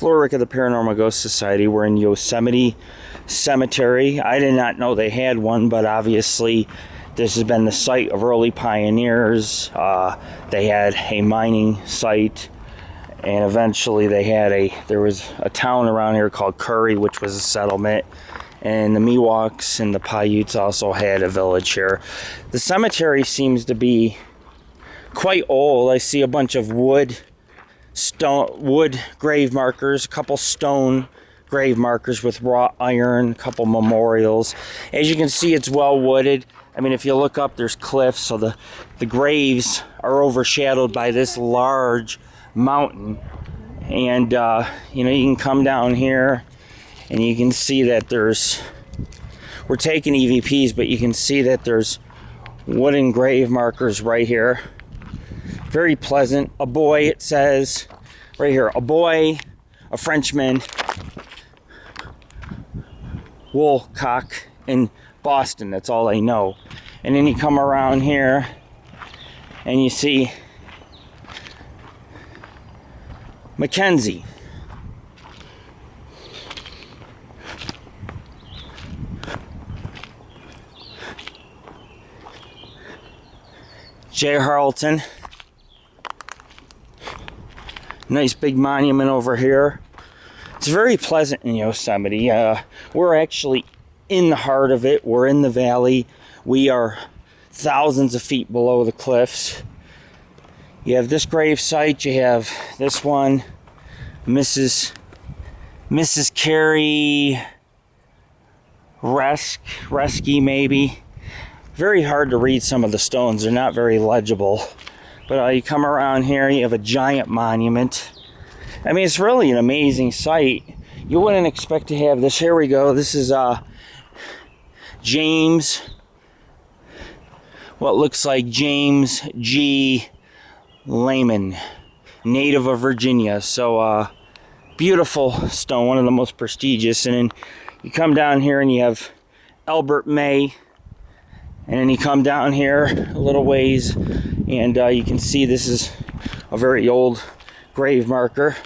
Lord Rick of the Paranormal Ghost Society. We're in Yosemite Cemetery. I did not know they had one, but obviously this has been the site of early pioneers. They had a mining site, and eventually there was a town around here called Curry, which was a settlement, and the Miwoks and the Paiutes also had a village here. The cemetery seems to be quite old. I see a bunch of wood grave markers, a couple stone grave markers with wrought iron, a couple memorials. As you can see, it's well wooded. I mean, if you look up, there's cliffs, so the graves are overshadowed by this large mountain. And you can come down here and you can see that we're taking EVPs, but you can see that there's wooden grave markers right here. Very pleasant. A boy, it says right here, a boy, a Frenchman, Woolcock in Boston. That's all I know. And then you come around here and you see Mackenzie. J. Harleton. Nice big monument over here. It's very pleasant in Yosemite. We're actually in the heart of it. We're in the valley. We are thousands of feet below the cliffs. You have this grave site. You have this one, Mrs. Carrie Resky, maybe. Very hard to read some of the stones. They're not very legible. But you come around here, you have a giant monument. I mean, it's really an amazing site. You wouldn't expect to have this. Here we go. This is James, what looks like James G. Lehman, native of Virginia. So beautiful stone, one of the most prestigious. And then you come down here and you have Albert May. And then you come down here a little ways and you can see this is a very old grave marker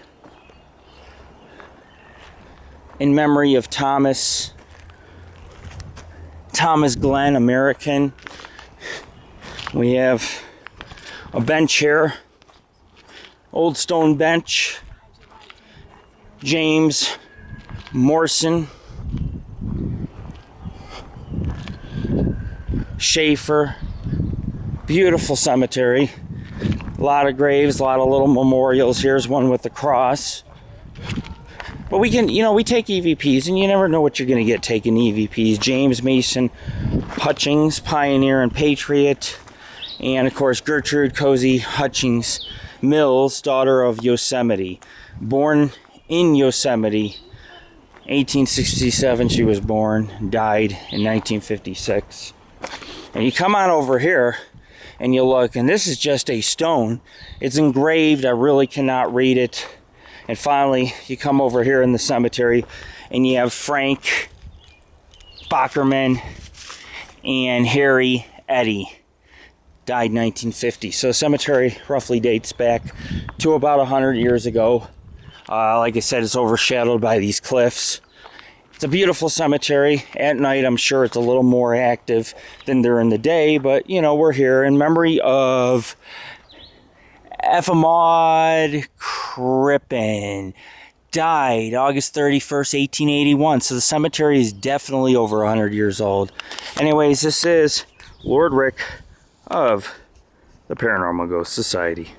in memory of Thomas Glenn, American. We have a bench here, old stone bench. James Morrison, Schaefer. Beautiful cemetery. A lot of graves, a lot of little memorials. Here's one with the cross. But we take EVPs, and you never know what you're going to get taking EVPs. James Mason Hutchings, pioneer and patriot. And, of course, Gertrude Cozy Hutchings Mills, daughter of Yosemite. Born in Yosemite, 1867 she was born, died in 1956. And you come on over here and you look, and this is just a stone. It's engraved. I really cannot read it. And finally, you come over here in the cemetery and you have Frank Bockerman and Harry Eddy. Died 1950. So the cemetery roughly dates back to about 100 years ago. Like I said, it's overshadowed by these cliffs. It's a beautiful cemetery. At night, I'm sure it's a little more active than during the day, but, we're here in memory of Ephemond Crippen. Died August 31st, 1881. So the cemetery is definitely over 100 years old. Anyways, this is Lord Rick of the Paranormal Ghost Society.